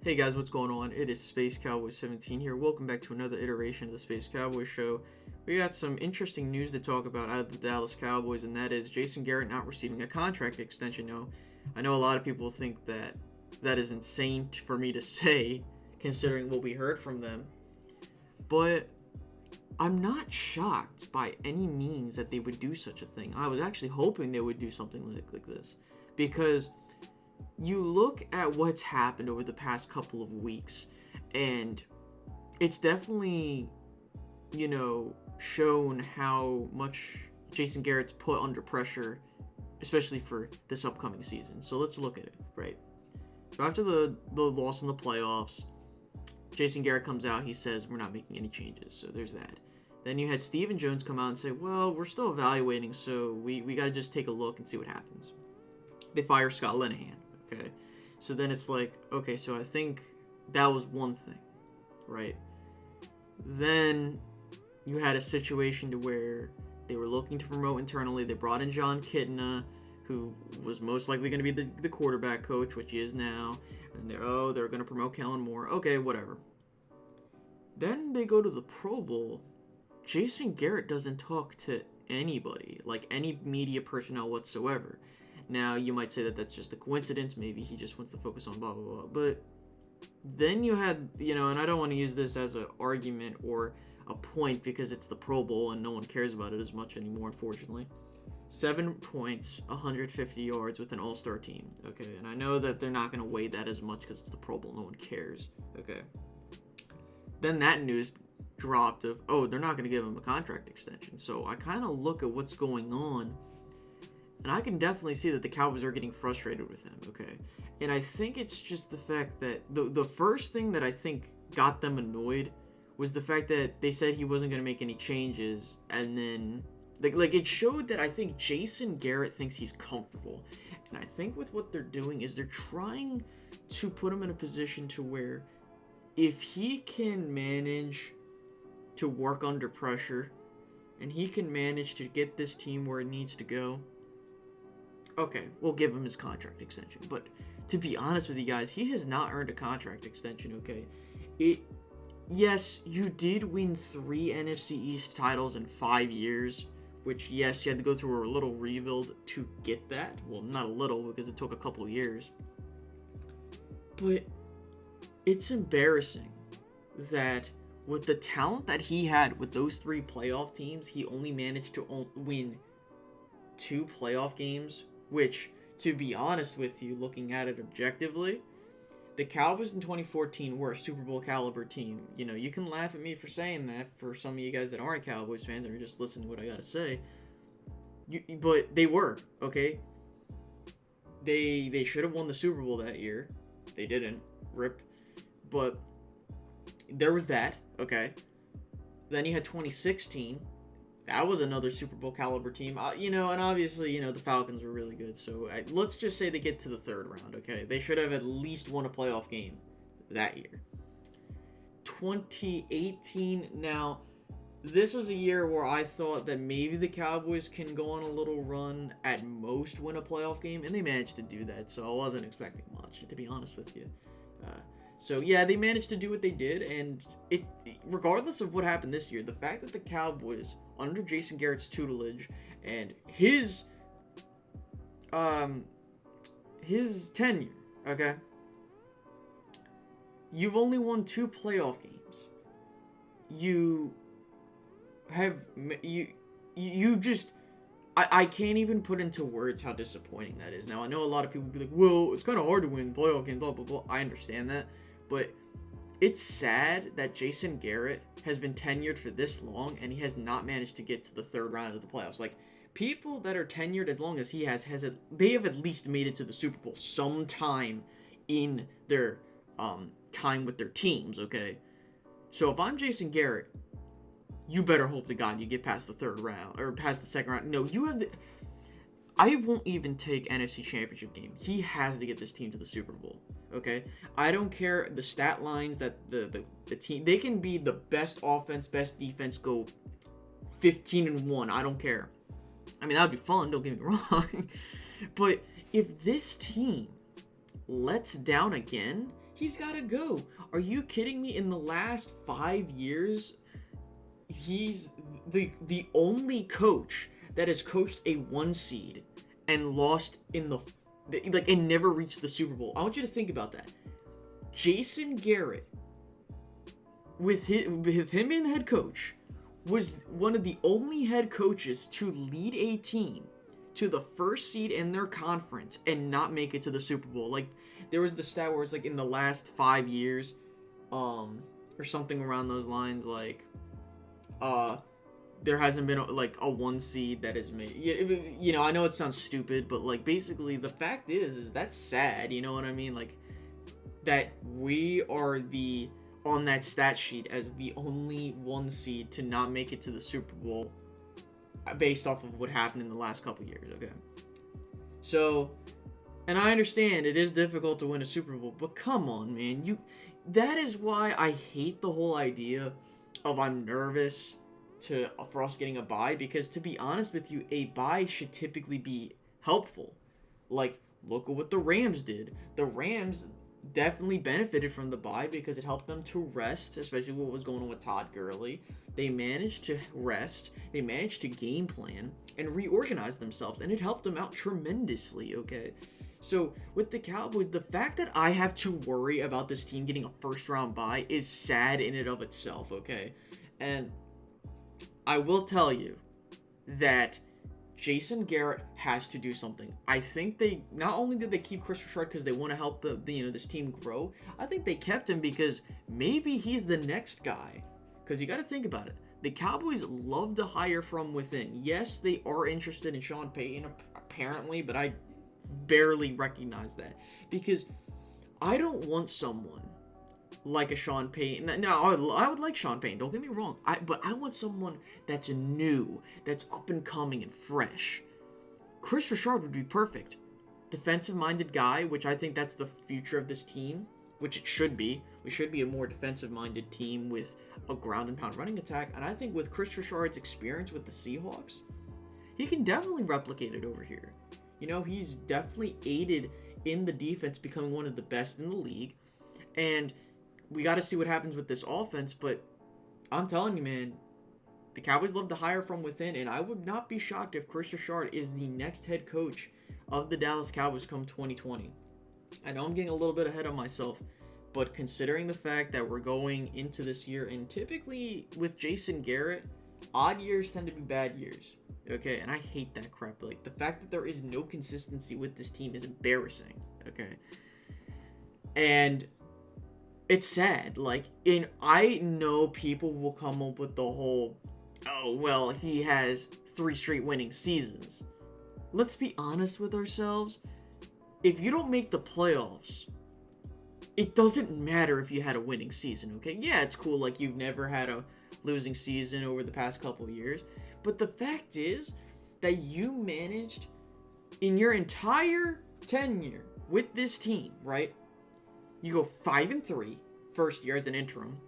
Hey guys, what's going on? It is Space Cowboy 17 here. Welcome back to another iteration of the Space Cowboy Show. We got some interesting news to talk about out of the Dallas Cowboys, and that is Jason Garrett not receiving a contract extension. Now, I know a lot of people think that that is insane for me to say, considering what we heard from them, but I'm not shocked by any means that they would do such a thing. I was actually hoping they would do something like this, because you look at what's happened over the past couple of weeks, and it's definitely, shown how much Jason Garrett's put under pressure, especially for this upcoming season. So let's look at it, right? So after the loss in the playoffs, Jason Garrett comes out, he says, we're not making any changes, so there's that. Then you had Stephen Jones come out and say, well, we're still evaluating, so we got to just take a look and see what happens. They fire Scott Linehan. Okay, so then it's like, okay, so I think that was one thing, right? Then you had a situation to where they were looking to promote internally. They brought in John Kitna, who was most likely going to be the quarterback coach, which he is now. And they're going to promote Kellen Moore. Okay, whatever. Then they go to the Pro Bowl. Jason Garrett doesn't talk to anybody, like any media personnel whatsoever. Now, you might say that that's just a coincidence. Maybe he just wants to focus on blah, blah, blah. But then you had, and I don't want to use this as an argument or a point because it's the Pro Bowl and no one cares about it as much anymore, unfortunately. 7 points, 150 yards with an all-star team, okay? And I know that they're not going to weigh that as much because it's the Pro Bowl. No one cares, okay? Then that news dropped of, they're not going to give him a contract extension. So I kind of look at what's going on, and I can definitely see that the Cowboys are getting frustrated with him, okay? And I think it's just the fact that the first thing that I think got them annoyed was the fact that they said he wasn't going to make any changes, and then like it showed that I think Jason Garrett thinks he's comfortable. And I think with what they're doing is they're trying to put him in a position to where if he can manage to work under pressure and he can manage to get this team where it needs to go, okay, we'll give him his contract extension. But to be honest with you guys, he has not earned a contract extension, okay? Yes, you did win 3 NFC East titles in 5 years, which, yes, you had to go through a little rebuild to get that. Well, not a little, because it took a couple of years. But it's embarrassing that with the talent that he had with those 3 playoff teams, he only managed to win 2 playoff games, which, to be honest with you, looking at it objectively, the Cowboys in 2014 were a Super Bowl caliber team. You can laugh at me for saying that, for some of you guys that aren't Cowboys fans and are just listening to what I gotta say. But they were, okay? They should have won the Super Bowl that year. They didn't. RIP. But there was that, okay? Then you had 2016. That was another Super Bowl caliber team, and obviously, the Falcons were really good. So let's just say they get to the 3rd round, okay? They should have at least won a playoff game that year. 2018, now, this was a year where I thought that maybe the Cowboys can go on a little run, at most win a playoff game, and they managed to do that, so I wasn't expecting much, to be honest with you. So, yeah, they managed to do what they did, and regardless of what happened this year, the fact that the Cowboys, under Jason Garrett's tutelage and his tenure, okay, you've only won 2 playoff games. I can't even put into words how disappointing that is. Now, I know a lot of people will be like, well, it's kind of hard to win playoff games, blah, blah, blah. I understand that. But it's sad that Jason Garrett has been tenured for this long and he has not managed to get to the 3rd round of the playoffs. Like, people that are tenured as long as he they have at least made it to the Super Bowl sometime in their time with their teams, okay? So if I'm Jason Garrett, you better hope to God you get past the 3rd round, or past the 2nd round. No, I won't even take NFC Championship game. He has to get this team to the Super Bowl, okay? I don't care the stat lines that the team, they can be the best offense, best defense, go 15-1. I don't care. I mean, that would be fun, don't get me wrong. But if this team lets down again, He's got to go. Are you kidding me? In the last 5 years, he's the only coach that has coached a 1 seed and lost in the and never reached the Super Bowl. I want you to think about that. Jason Garrett, with him being the head coach, was one of the only head coaches to lead a team to the 1st seed in their conference and not make it to the Super Bowl. Like, there was the stat where it's like in the last 5 years, or something around those lines, like, there hasn't been like a 1 seed that is made. You know, I know it sounds stupid, but like basically the fact is that's sad. You know what I mean? Like, that we are on that stat sheet as the only 1 seed to not make it to the Super Bowl, based off of what happened in the last couple years. Okay, so, and I understand it is difficult to win a Super Bowl, but come on, man, that is why I hate the whole idea of I'm nervous for us getting a bye, because to be honest with you, a bye should typically be helpful. Like, look at what the Rams did. The Rams definitely benefited from the bye because it helped them to rest, especially what was going on with Todd Gurley. They managed to rest, they managed to game plan and reorganize themselves, and it helped them out tremendously. Okay, so with the Cowboys, the fact that I have to worry about this team getting a 1st round bye is sad in and of itself. Okay, and I will tell you that Jason Garrett has to do something. I think they not only did they keep Chris Richard because they want to help this team grow. I think they kept him because maybe he's the next guy. Because you got to think about it. The Cowboys love to hire from within. Yes, they are interested in Sean Payton apparently, but I barely recognize that, because I don't want someone like a Sean Payton. Now, I would like Sean Payton, don't get me wrong. But I want someone that's new, that's up and coming and fresh. Chris Richard would be perfect. Defensive-minded guy, which I think that's the future of this team, which it should be. We should be a more defensive-minded team with a ground-and-pound running attack. And I think with Chris Richard's experience with the Seahawks, he can definitely replicate it over here. You know, he's definitely aided in the defense becoming one of the best in the league. And we got to see what happens with this offense, but I'm telling you, man, the Cowboys love to hire from within, and I would not be shocked if Chris Richard is the next head coach of the Dallas Cowboys come 2020. I know I'm getting a little bit ahead of myself, but considering the fact that we're going into this year, and typically with Jason Garrett, odd years tend to be bad years, okay? And I hate that crap. Like, the fact that there is no consistency with this team is embarrassing, okay? And it's sad. Like, I know people will come up with the whole, oh, well, he has 3 straight winning seasons. Let's be honest with ourselves. If you don't make the playoffs, it doesn't matter if you had a winning season, okay? Yeah, it's cool, like, you've never had a losing season over the past couple of years. But the fact is that you managed, in your entire tenure with this team, right? You go 5-3 first year as an interim.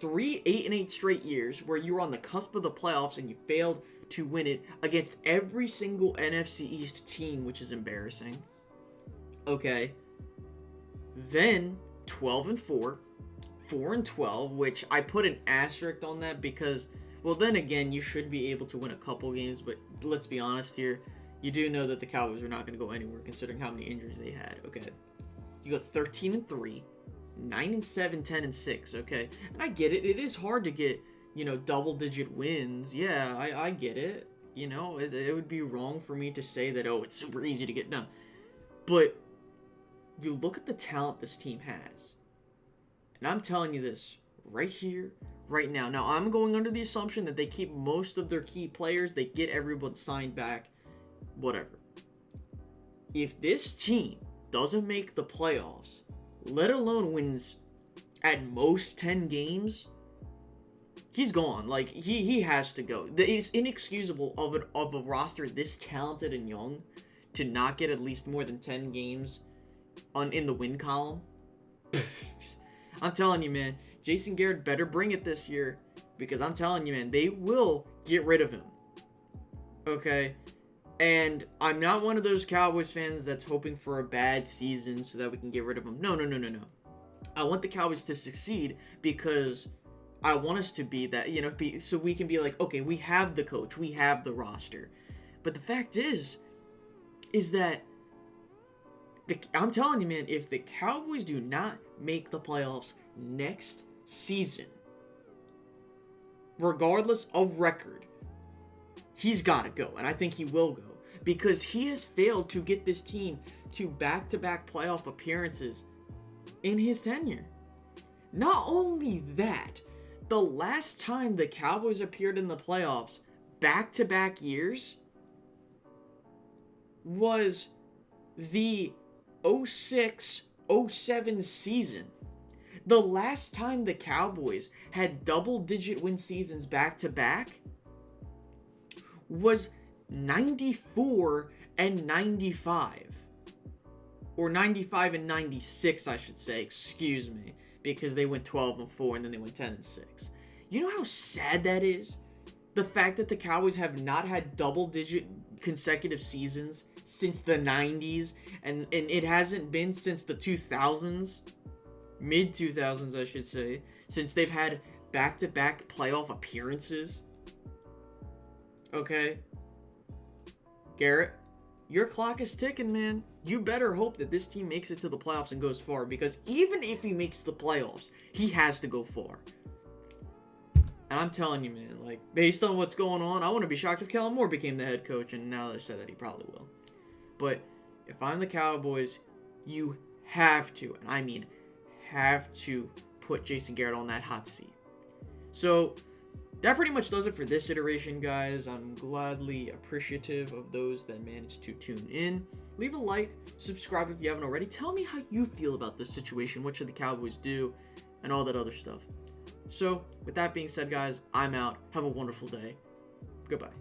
3 8-8 straight years where you were on the cusp of the playoffs and you failed to win it against every single NFC East team, which is embarrassing. Okay. Then 12-4, 4-12, which I put an asterisk on that because, well, then again, you should be able to win a couple games, but let's be honest here. You do know that the Cowboys are not going to go anywhere considering how many injuries they had. Okay. You go 13-3, 9-7, 10-6. Okay. And I get it. It is hard to get, double-digit wins. Yeah, I get it. It would be wrong for me to say that, oh, it's super easy to get done. But you look at the talent this team has. And I'm telling you this right here, right now. Now, I'm going under the assumption that they keep most of their key players. They get everyone signed back. Whatever. If this team doesn't make the playoffs, let alone wins at most 10 games, he's gone. Like, he has to go. It's inexcusable of a roster this talented and young to not get at least more than 10 games in the win column. I'm telling you, man, Jason Garrett better bring it this year, because I'm telling you, man, they will get rid of him. Okay? And I'm not one of those Cowboys fans that's hoping for a bad season so that we can get rid of him. No. I want the Cowboys to succeed because I want us to be that, so we can be like, okay, we have the coach, we have the roster. But the fact is that I'm telling you, man, if the Cowboys do not make the playoffs next season, regardless of record, he's got to go. And I think he will go. Because he has failed to get this team to back-to-back playoff appearances in his tenure. Not only that, the last time the Cowboys appeared in the playoffs back-to-back years was the 06-07 season. The last time the Cowboys had double-digit win seasons back-to-back was 94 and 95. Or 95 and 96, I should say. Excuse me. Because they went 12-4 and then they went 10-6. You know how sad that is? The fact that the Cowboys have not had double-digit consecutive seasons since the 90s. And it hasn't been since the 2000s. Mid-2000s, I should say. Since they've had back-to-back playoff appearances. Okay? Garrett, your clock is ticking, man. You better hope that this team makes it to the playoffs and goes far, because even if he makes the playoffs, he has to go far. And I'm telling you, man, like, based on what's going on, I wouldn't be shocked if Kellen Moore became the head coach, and now they said that he probably will. But if I'm the Cowboys, you have to, and I mean have to, put Jason Garrett on that hot seat. So that pretty much does it for this iteration, guys. I'm gladly appreciative of those that managed to tune in. Leave a like, subscribe if you haven't already. Tell me how you feel about this situation. What should the Cowboys do? And all that other stuff. So, with that being said, guys, I'm out. Have a wonderful day. Goodbye.